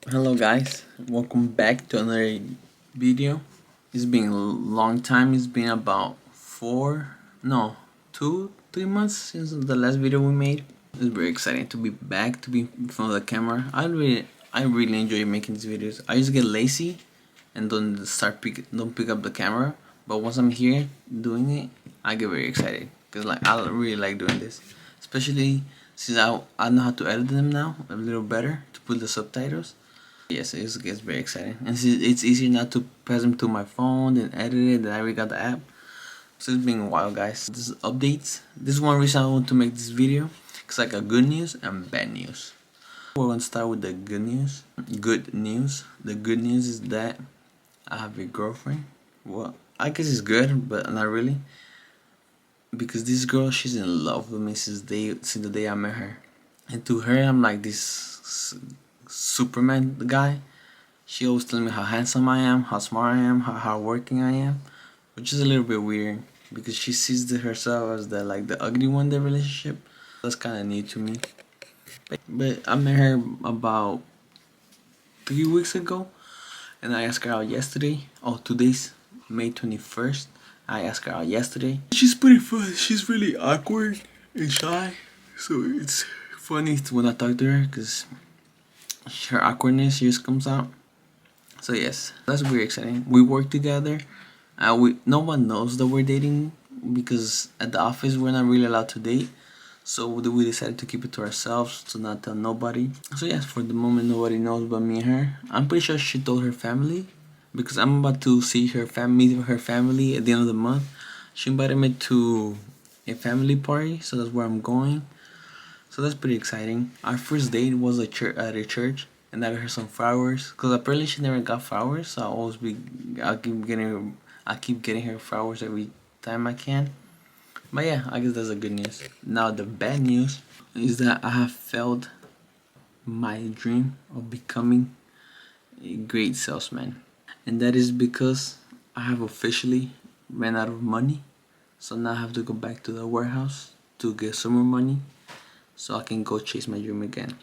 Hello guys, welcome back to another video. It's been a long time. It's been about 3 months since the last video we made. It's very exciting to be back, to be in front of the camera. I really enjoy making these videos. I just get lazy and don't pick up the camera. But once I'm here doing it, I get very excited because I really like doing this, especially since I know how to edit them now a little better to put the subtitles. Yes, it gets very exciting, and it's easier now to pass them to my phone and edit it. Then I already got the app, so it's been a while, guys. This is updates. This is one reason I want to make this video. It's like a good news and bad news. We're gonna start with the good news. Good news. The good news is that I have a girlfriend. Well, I guess it's good, but not really, because this girl, she's in love with me since the day I met her, and to her I'm like this Superman guy. She always telling me how handsome I am, how smart I am, how hardworking I am, which is a little bit weird because she sees herself as the ugly one in the relationship. That's kind of new to me. But I met her about 3 weeks ago, and I asked her out yesterday. Oh, today's May 21st. I asked her out yesterday. She's pretty fun. She's really awkward and shy, so it's funny when I talk to her because her awkwardness just comes out. So yes, that's very exciting. We work together. We No one knows that we're dating because at the office we're not really allowed to date. So we decided to keep it to ourselves to not tell nobody. So yes, for the moment nobody knows but me and her. I'm pretty sure she told her family because I'm about to see meet her family at the end of the month. She invited me to a family party, so that's where I'm going. So that's pretty exciting. Our first date was at a church, and I got her some flowers. Cause apparently she never got flowers, so I keep getting her flowers every time I can. But yeah, I guess that's a good news. Now the bad news is that I have failed my dream of becoming a great salesman, and that is because I have officially ran out of money. So now I have to go back to the warehouse to get some more money so I can go chase my dream again.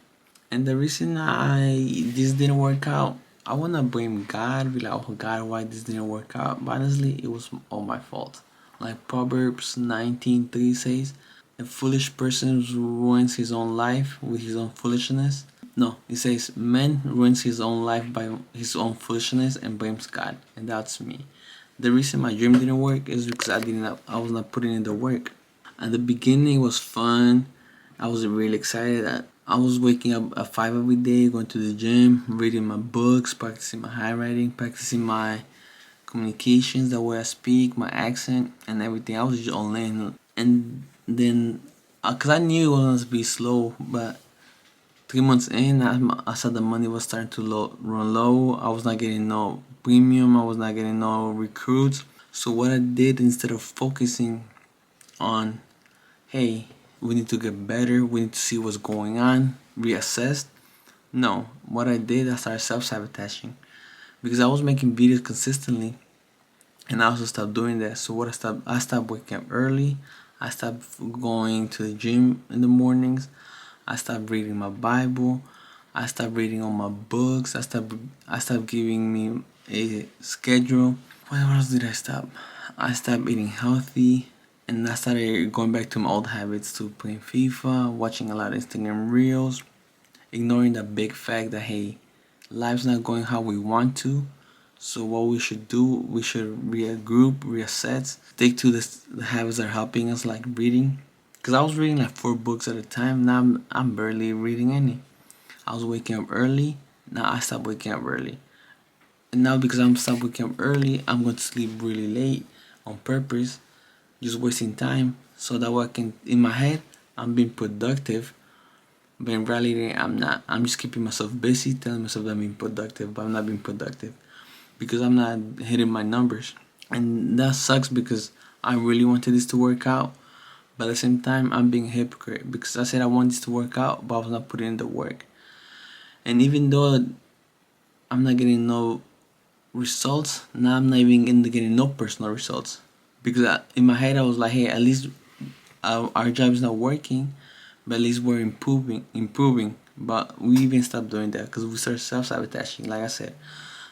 And the reason this didn't work out, I wanna blame God, be like, oh God, why this didn't work out? But honestly, it was all my fault. Like Proverbs 19:3 says, a foolish person ruins his own life with his own foolishness. No, it says, man ruins his own life by his own foolishness and blames God, and that's me. The reason my dream didn't work is because I was not putting in the work. At the beginning, it was fun. I was really excited. I was waking up at 5 every day, going to the gym, reading my books, practicing my handwriting, practicing my communications, the way I speak, my accent, and everything. I was just all in. And then, because I knew it was going to be slow, but 3 months in, I saw the money was starting to run low. I was not getting no premium, I was not getting no recruits. So, what I did instead of focusing on, hey, we need to get better, we need to see what's going on, reassess. No, what I did, I started self sabotaging because I was making videos consistently, and I also stopped doing that. So what I stopped waking up early. I stopped going to the gym in the mornings. I stopped reading my Bible. I stopped reading all my books. I stopped giving me a schedule. What else did I stop? I stopped eating healthy, and I started going back to my old habits to playing FIFA, watching a lot of Instagram reels, ignoring the big fact that hey, life's not going how we want to. So what we should do, we should regroup, reassess, stick to the habits that are helping us, like reading. Cause I was reading like 4 books at a time. Now I'm barely reading any. I was waking up early. Now I stopped waking up early. And now because I'm stopped waking up early, I'm going to sleep really late on purpose, just wasting time. So that way I can, in my head, I'm being productive, but in reality, I'm not. I'm just keeping myself busy, telling myself that I'm being productive, but I'm not being productive because I'm not hitting my numbers. And that sucks because I really wanted this to work out, but at the same time, I'm being a hypocrite because I said I want this to work out, but I was not putting in the work. And even though I'm not getting no results, now I'm not even getting no personal results because in my head I was like, hey, at least our job is not working, but at least we're improving. But we even stopped doing that because we started self-sabotaging. Like I said,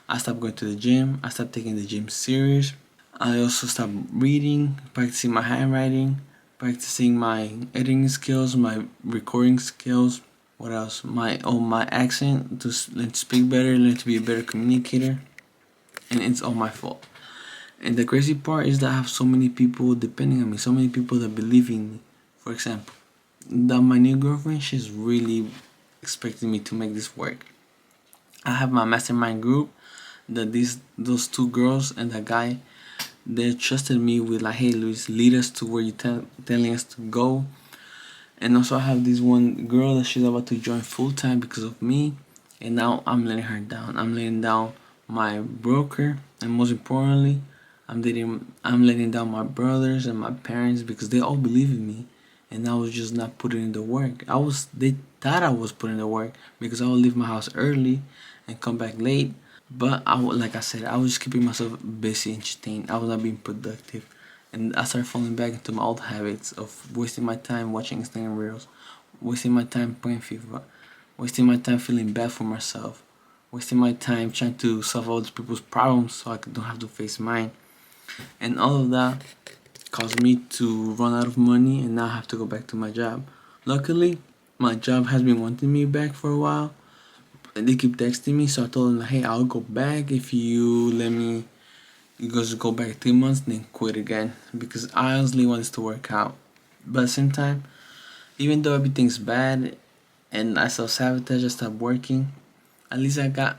I stopped going to the gym. I stopped taking the gym serious. I also stopped reading, practicing my handwriting, practicing my editing skills, my recording skills. What else? My accent to learn to speak better, learn to be a better communicator, and it's all my fault. And the crazy part is that I have so many people depending on me, so many people that believe in me. For example, my new girlfriend, she's really expecting me to make this work. I have my mastermind group that those two girls and that guy, they trusted me with like, hey Luis, lead us to where you telling us to go. And also I have this one girl that she's about to join full time because of me, and now I'm letting her down. I'm letting down my broker, and most importantly, I'm letting down my brothers and my parents because they all believe in me, and I was just not putting in the work. They thought I was putting in the work because I would leave my house early and come back late. But like I said, I was just keeping myself busy, entertained. I was not being productive, and I started falling back into my old habits of wasting my time watching Instagram reels, wasting my time playing FIFA, wasting my time feeling bad for myself, wasting my time trying to solve other people's problems so I don't have to face mine, and all of that caused me to run out of money and now I have to go back to my job. Luckily, my job has been wanting me back for a while, and they keep texting me, so I told them like, hey, I'll go back if you let me. You just go back 3 months, then quit again because I honestly want this to work out. But at the same time, even though everything's bad and I self sabotage, I stopped working. At least I got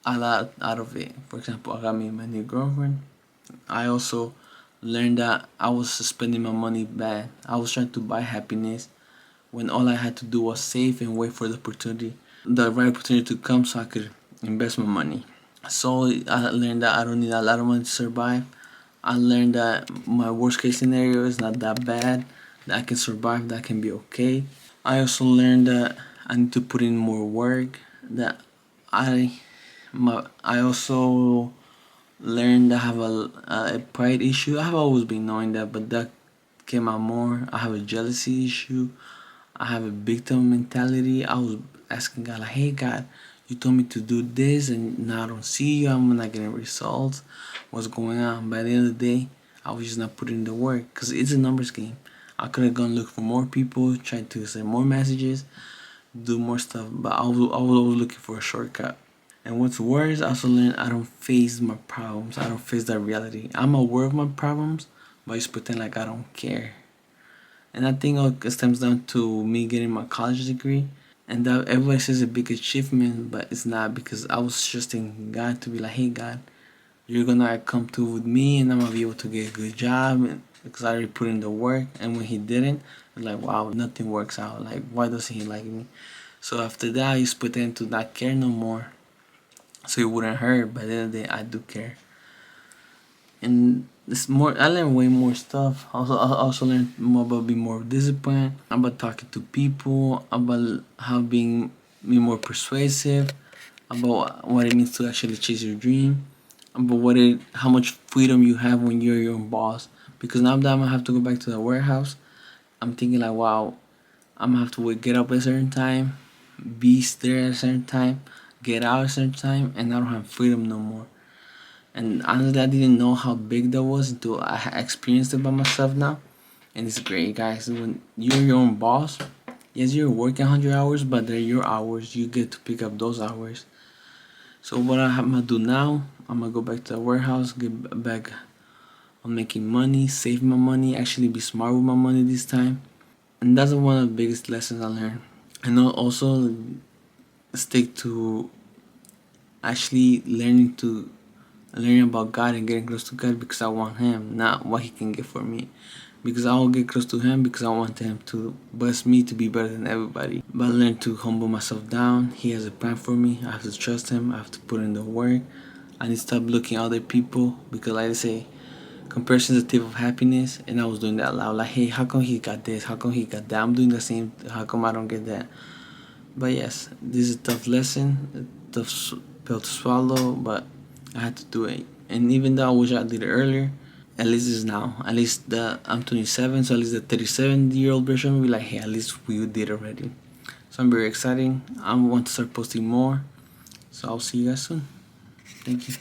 a lot out of it. For example, I got me my new girlfriend. I also learned that I was spending my money bad. I was trying to buy happiness when all I had to do was save and wait for the right opportunity to come so I could invest my money. So I learned that I don't need a lot of money to survive. I learned that my worst case scenario is not that bad, that I can survive, that I can be okay. I also learned that I need to put in more work, that I also learned I have a pride issue. I have always been knowing that, but that came out more. I have a jealousy issue. I have a victim mentality. I was asking God, like, hey, God, you told me to do this, and now I don't see you. I'm not getting results. What's going on? By the end of the day, I was just not putting in the work because it's a numbers game. I could have gone look for more people, tried to send more messages, do more stuff, but I was always looking for a shortcut. And what's worse, I also learned I don't face my problems. I don't face that reality. I'm aware of my problems, but I just pretend like I don't care. And I think it stems down to me getting my college degree. And that everybody says a big achievement, but it's not because I was trusting God to be like, hey, God, you're gonna come through with me and I'm gonna be able to get a good job. And because I already put in the work. And when He didn't, I'm like, wow, nothing works out. Like, why doesn't He like me? So after that, I just pretend to not care no more so it wouldn't hurt. But at the end of the day, I do care. And it's more. I learned way more stuff. I also learned more about being more disciplined, about talking to people, about how be more persuasive, about what it means to actually chase your dream, about how much freedom you have when you're your own boss. Because now that I'm gonna have to go back to the warehouse, I'm thinking like, wow, I'm gonna have to get up at a certain time, be there at a certain time, get out at a certain time, and I don't have freedom no more. And honestly, I didn't know how big that was until I experienced it by myself now. And it's great, guys. When you're your own boss, yes, you're working 100 hours, but they're your hours. You get to pick up those hours. So what I'm gonna do now, I'm gonna go back to the warehouse, get back on making money, save my money, actually be smart with my money this time. And that's one of the biggest lessons I learned. And also stick to actually learning about God and getting close to God because I want Him, not what He can get for me. Because I will get close to Him because I want Him to bless me to be better than everybody. But I learned to humble myself down. He has a plan for me. I have to trust Him. I have to put in the work. I need to stop looking at other people because, like I say, comparison is a thief of happiness. And I was doing that loud. Like, hey, how come he got this? How come he got that? I'm doing the same. How come I don't get that? But yes, this is a tough lesson, a tough pill to swallow, but I had to do it. And even though I wish I did it earlier, at least it's now. At least I'm 27, so at least the 37-year-old version will be like, hey, at least we did it already. So So I'm very excited. I want to start posting more. So I'll see you guys soon. Thank you.